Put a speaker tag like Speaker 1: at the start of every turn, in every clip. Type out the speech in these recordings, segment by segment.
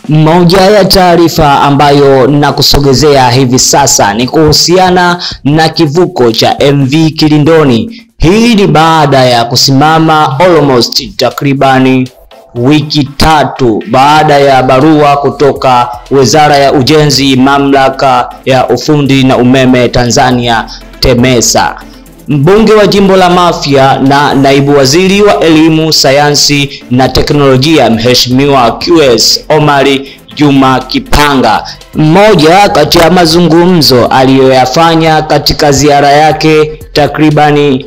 Speaker 1: Moja ya taarifa ambayo nakusogezea hivi sasa ni kuhusiana na kivuko cha MV Kilindoni. Hii ni baada ya kusimama almost takribani wiki tatu baada ya barua kutoka Wizara ya Ujenzi, Mamlaka ya Ufundi na Umeme Tanzania TEMESA. Mbunge wa jimbo la Mafia na naibu waziri wa elimu, sayansi na teknolojia Mheshimiwa QS Omari Juma Kipanga, mmoja kati ya mazungumzo aliyoyafanya katika ziara yake takribani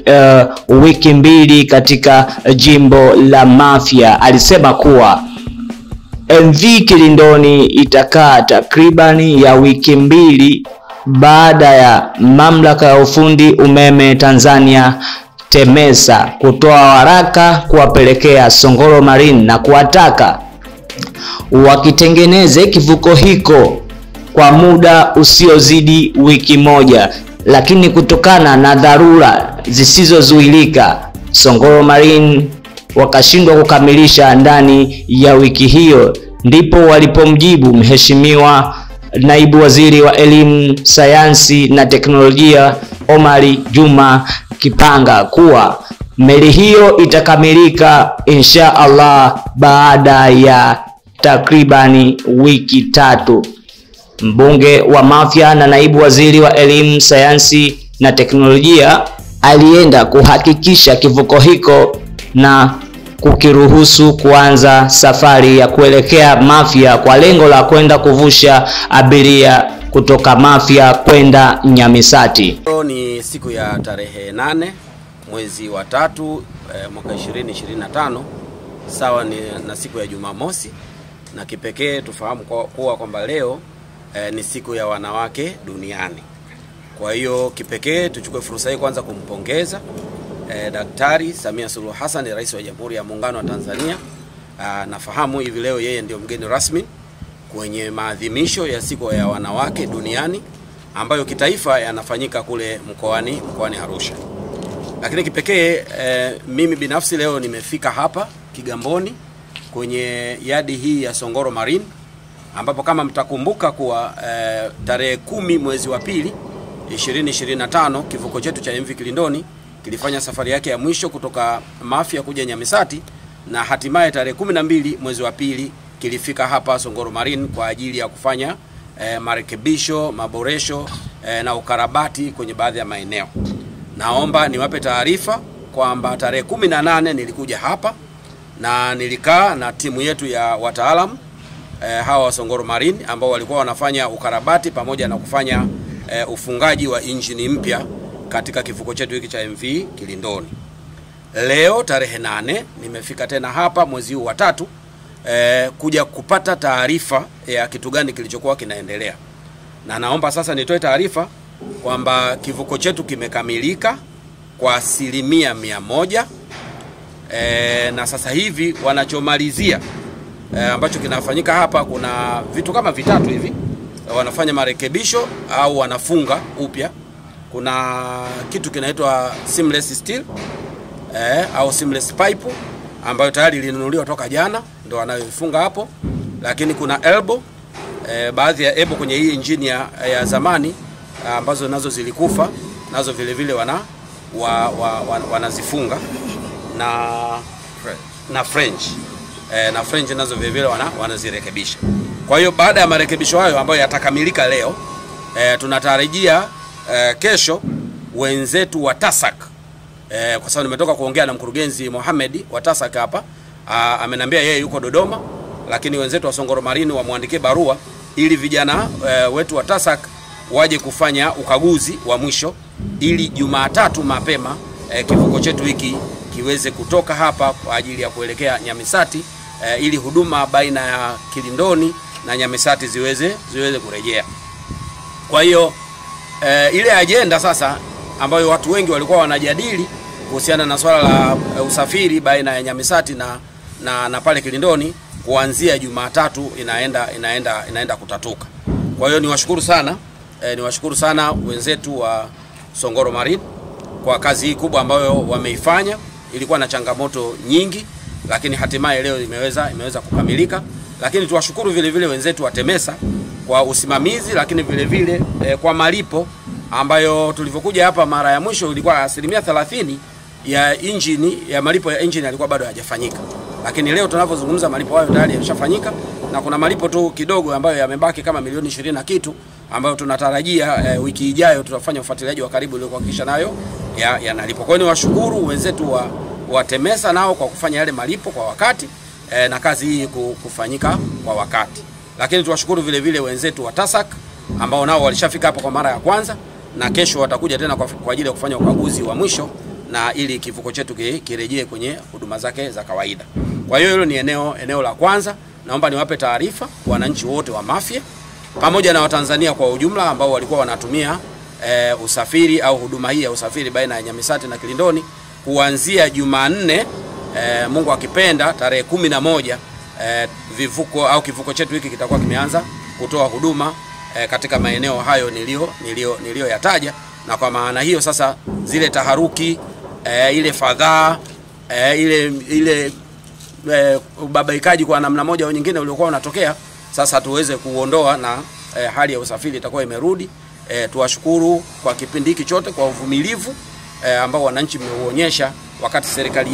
Speaker 1: wiki mbili katika jimbo la Mafia, alisema kuwa MV Kilindoni itakaa takribani ya wiki mbili baada ya Mamlaka ya Ufundi Umeme Tanzania TEMESA kutoa waraka kuwapelekea Songoro Marine na kuwataka wakitengeneze kivuko hiko kwa muda usiozidi wiki moja, lakini kutokana na dharura zisizozuilika Songoro Marine wakashindwa kukamilisha ndani ya wiki hiyo. Ndipo walipomjibu Mheshimiwa naibu waziri wa elimu, sayansi na teknolojia Omari Juma Kipanga kuwa meli hiyo itakamilika insha Allah baada ya takribani wiki tatu. Mbunge wa Mafia na naibu waziri wa elimu, sayansi na teknolojia alienda kuhakikisha kivuko hiko na kukiruhusu kuanza safari ya kuelekea Mafia kwa lengo la kwenda kuvusha abiria kutoka Mafia kwenda Nyamisati.
Speaker 2: Leo ni siku ya tarehe 8 mwezi wa 3 mwaka 2025, sawa na siku ya Jumamosi, na kipekee tufahamu kuwa kwamba leo ni siku ya wanawake duniani. Kwa hiyo kipekee tuchukue fursa hii kwanza kumpongeza Daktari Samia Suluhu Hassan, Rais wa Jamhuri ya Muungano wa Tanzania. Nafahamu hivi leo yeye ndio mgeni rasmi kwenye maadhimisho ya siku ya wanawake duniani ambayo kitaifa yanafanyika kule mkoani Arusha. Lakini kipekee mimi binafsi leo nimefika hapa Kigamboni kwenye yadi hii ya Songoro Marine, ambapo kama mtakumbuka kuwa tarehe 10 mwezi wa 2 2025 kivuko chetu cha MV Kilindoni kilifanya safari yake ya mwisho kutoka Mafia kuja Nyamisati, na hatimaye tarehe 12 mwezi wa 2 kilifika hapa Songoro Marine kwa ajili ya kufanya marekebisho, maboresho na ukarabati kwenye baadhi ya maeneo. Naomba niwape taarifa kwamba tarehe 18 nilikuja hapa na nilikaa na timu yetu ya wataalamu hawa wa Songoro Marine ambao walikuwa wanafanya ukarabati pamoja na kufanya ufungaji wa injini mpya katika kivuko chetu hiki cha MV Kilindoni. Leo tarehe 8 nimefika tena hapa mwezi huu wa 3 kuja kupata taarifa ya kitu gani kilichokuwa kinaendelea. Na naomba sasa nitoe taarifa kwamba kivuko chetu kimekamilika kwa 100%. Na sasa hivi wanachomalizia ambacho kinafanyika hapa, kuna vitu kama vitatu hivi wanafanya marekebisho au wanafunga upya. Kuna kitu kinaitwa seamless steel au seamless pipe ambayo tayari ilinunuliwa toka jana, ndio wanayofunga hapo. Lakini kuna elbow, baadhi ya elbow kwenye hii injini ya zamani ambazo nazo zilikufa, nazo vile vile wanazifunga na French nazo vile vile wanazirekebisha. Kwa hiyo baada ya marekebisho hayo ambayo yatakamilika leo, tunatarajia kesho wenzetu wa TASAC, kwa sababu nimetoka kuongea na mkurugenzi Mohamed wa TASAC hapa, ameniambia yeye yuko Dodoma, lakini wenzetu wa Songoro Marine wamwandikie barua ili vijana wetu wa TASAC waje kufanya ukaguzi wa mwisho ili Jumatatu mapema kivuko chetu hiki kiweze kutoka hapa kwa ajili ya kuelekea Nyamisati, ili huduma baina ya Kilindoni na Nyamisati ziweze kurejea. Kwa hiyo ile agenda sasa ambayo watu wengi walikuwa wanajadili kuhusiana na swala la usafiri baina ya Nyamisati na pale Kilindoni, kuanzia Jumatatu inaenda kutatuka. Kwa hiyo niwashukuru sana wenzetu wa Songoro Marine kwa kazi hii kubwa ambayo wameifanya. Ilikuwa na changamoto nyingi, lakini hatimaye leo imeweza kukamilika. Lakini tuwashukuru vile vile wenzetu wa TEMESA kwa usimamizi, lakini vile vile kwa malipo ambayo tulivyokuja hapa mara ya mwisho ilikuwa 30% ya injini, ya malipo ya injini yalikuwa bado hayajafanyika. Lakini leo tunapozungumza malipo hayo tayari yameshafanyika, na kuna malipo tu kidogo ambayo yamebaki kama milioni 20 na kitu, ambayo tunatarajia wiki ijayo tutafanya ufuatiliaji wa karibu ili kuhakikisha nayo yanalipo. Kwa hiyo niwashukuru wenzetu wa TEMESA nao kwa kufanya yale malipo kwa wakati na kazi hii kufanyika kwa wakati. Lakini tuwashukuru vile vile wenzetu wa TASAC ambao nao walishafika hapo kwa mara ya kwanza, na kesho watakuja tena kwa ajili ya kufanya ukaguzi wa mwisho, na ili kivuko chetu kirejee kwenye huduma zake za kawaida. Kwa hiyo hilo ni eneo la kwanza. Naomba niwape taarifa wananchi wote wa Mafia pamoja na Watanzania kwa ujumla ambao walikuwa wanatumia usafiri au huduma hii ya usafiri baina ya Nyamisati na Kilindoni kuanzia Jumanne, Mungu akipenda, tarehe 11, vivuko au kivuko chetu hiki kitakuwa kimeanza kutoa huduma katika maeneo hayo niliyoyataja. Na kwa maana hiyo sasa zile taharuki, ile fadhaa, ile ubabaikaji kwa namna moja au nyingine uliokuwa unatokea, sasa tuweze kuondoa na hali ya usafiri itakuwa imerudi. Tuwashukuru kwa kipindi hiki chote kwa uvumilivu ambao wananchi mmeuonyesha wakati serikali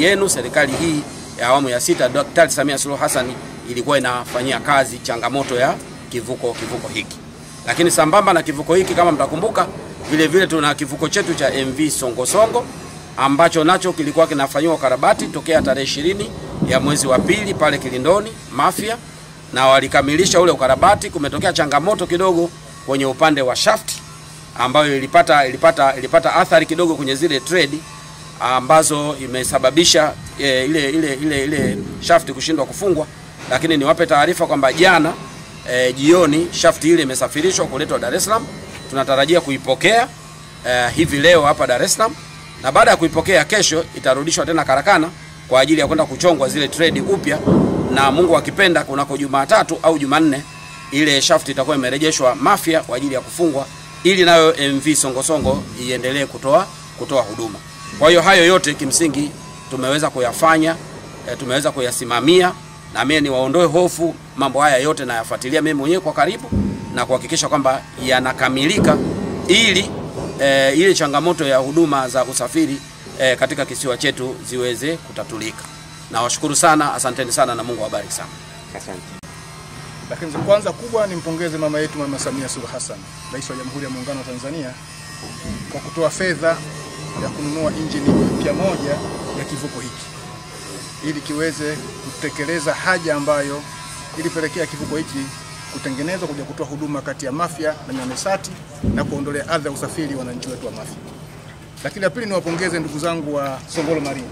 Speaker 2: hii ya awamu ya 6 Daktari Samia Suluhu Hassan ilikuwa inafanyia kazi changamoto ya kivuko hiki. Lakini sambamba na kivuko hiki, kama mtakumbuka, vile vile tuna kivuko chetu cha MV Songosongo ambacho nacho kilikuwa kinafanywa ukarabati tokea tarehe 20 ya mwezi wa pili pale Kilindoni Mafia, na walikamilisha ule ukarabati. Kumetokea changamoto kidogo kwenye upande wa shaft ambayo ilipata athari kidogo kwenye zile trade ambazo imesababisha ile shaft kushindwa kufungwa. Lakini niwape taarifa kwamba jana jioni shaft ile imesafirishwa kuletwa Dar es Salaam. Tunatarajia kuipokea hivi leo hapa Dar es Salaam, na baada ya kuipokea kesho itarudishwa tena karakana kwa ajili ya kwenda kuchongwa zile trade upya, na Mungu akipenda kunako Jumatatu au Jumanne ile shaft itakuwa imerejeshwa Mafia kwa ajili ya kufungwa, ili nayo MV Songosongo iendelee kutoa huduma. Kwa hiyo hayo yote kimsingi tumeweza kuyafanya, tumeweza kuyasimamia, na mimi niwaondoe hofu, mambo haya yote na yafuatilia mimi mwenyewe kwa karibu na kuhakikisha kwamba yanakamilika ili ile changamoto ya huduma za usafiri katika kisiwa chetu ziweze kutatulika. Nawashukuru sana, asanteni sana na Mungu awabariki sana.
Speaker 3: Asante. Lakini kwanza kubwa nimpongeze mama yetu Mama Samia Suluhu Hassan, Rais wa Jamhuri ya Muungano wa Tanzania, kwa kutoa fedha ya kununua injini mpya moja ya kivuko hiki ili kiweze kutekeleza haja ambayo ilipelekea kivuko hiki kutengenezwa kuja kutoa huduma kati ya Mafia na Nyamisati na kuondolea adha ya usafiri wananchi wetu wa Mafia. Lakini la pili, niwapongeze ndugu zangu wa Songolo Marine,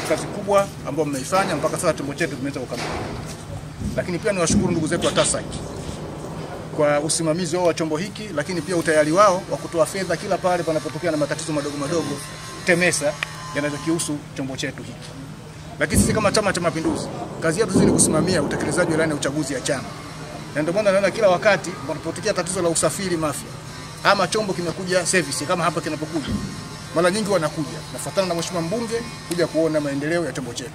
Speaker 3: kazi kubwa ambayo mmeifanya mpaka sasa chombo chetu kimeweza kukamilika. Lakini pia niwashukuru ndugu zetu wa TASAC kwa usimamizi wao wa chombo hiki, lakini pia utayari wao wa kutoa fedha kila pale panapotokea na matatizo madogo TEMESA yanayokihusu chombo chetu hiki. Lakini sisi kama Chama cha Mapinduzi, kazi yetu ni kusimamia utekelezaji wa ilani ya uchaguzi ya chama. Na ndio maana naona kila wakati panapotokea tatizo la usafiri Mafia ama chombo kimekuja service kama hapa kinapokuja, mara nyingi wanakuja nafuatana na mheshimiwa mbunge kuja kuona maendeleo ya chombo chetu.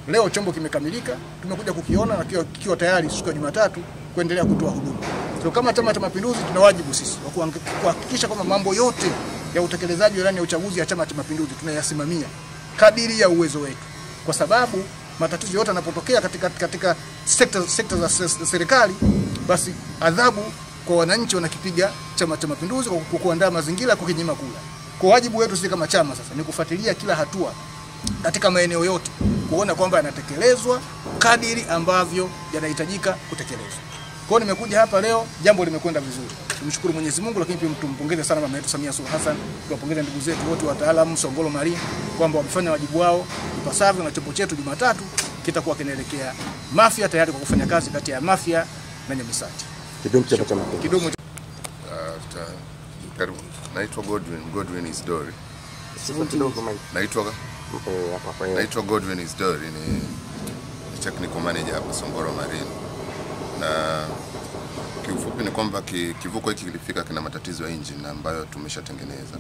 Speaker 3: Leo chombo kimekamilika, tumekuja kukiona na kikiwa tayari siku ya Jumatatu kuendelea kutoa huduma. So kama Chama cha Mapinduzi tuna wajibu sisi wa kuhakikisha kwamba mambo yote ya utekelezaji wa ilani ya uchaguzi ya Chama cha Mapinduzi tunayasimamia kadiri ya uwezo wetu, kwa sababu matatizo yote yanapotokea katika sekta za serikali, basi adhabu kwa wananchi wanakipiga Chama cha Mapinduzi kwa kuandaa mazingira kukinyima kula. Kwa wajibu wetu sisi kama chama sasa ni kufuatilia kila hatua katika maeneo yote kuona kwamba yanatekelezwa kadiri ambavyo yanahitajika kutekelezwa. Kwa hiyo nimekuja hapa leo, jambo limekwenda vizuri. Tumshukuru Mwenyezi Mungu, lakini pia tumpongeze sana mama yetu Samia Suluhu Hassan, tuwapongeze ndugu zetu wote wataalamu Songolo Marine kwamba wamefanya wajibu wao ipasavyo, na chombo chetu Jumatatu kitakuwa kinaelekea Mafia tayari kwa kufanya kazi kati ya Mafia na Nyamisati. Kidogo
Speaker 4: naitwa Godwin Isdori. Naitwa Godwin Isdori, ni technical manager hapa Songolo Marine. Na kiufupi ni kwamba kivuko hiki kilifika kina matatizo ya engine ambayo tumeshatengeneza,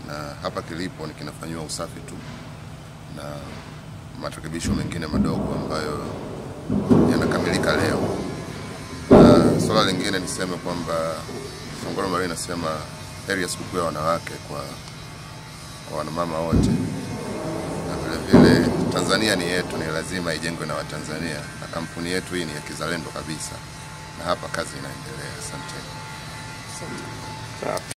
Speaker 4: na hapa kilipo ni kinafanywa usafi tu na marekebisho mengine madogo ambayo yanakamilika leo. Swala lingine niseme kwamba Songoro Marine nasema heri ya sikukuu ya wanawake kwa wanamama wote. Na vile vile Tanzania ni yetu, ni lazima ijengwe na Watanzania, na kampuni yetu hii ni ya kizalendo kabisa, na hapa kazi inaendelea. Asante.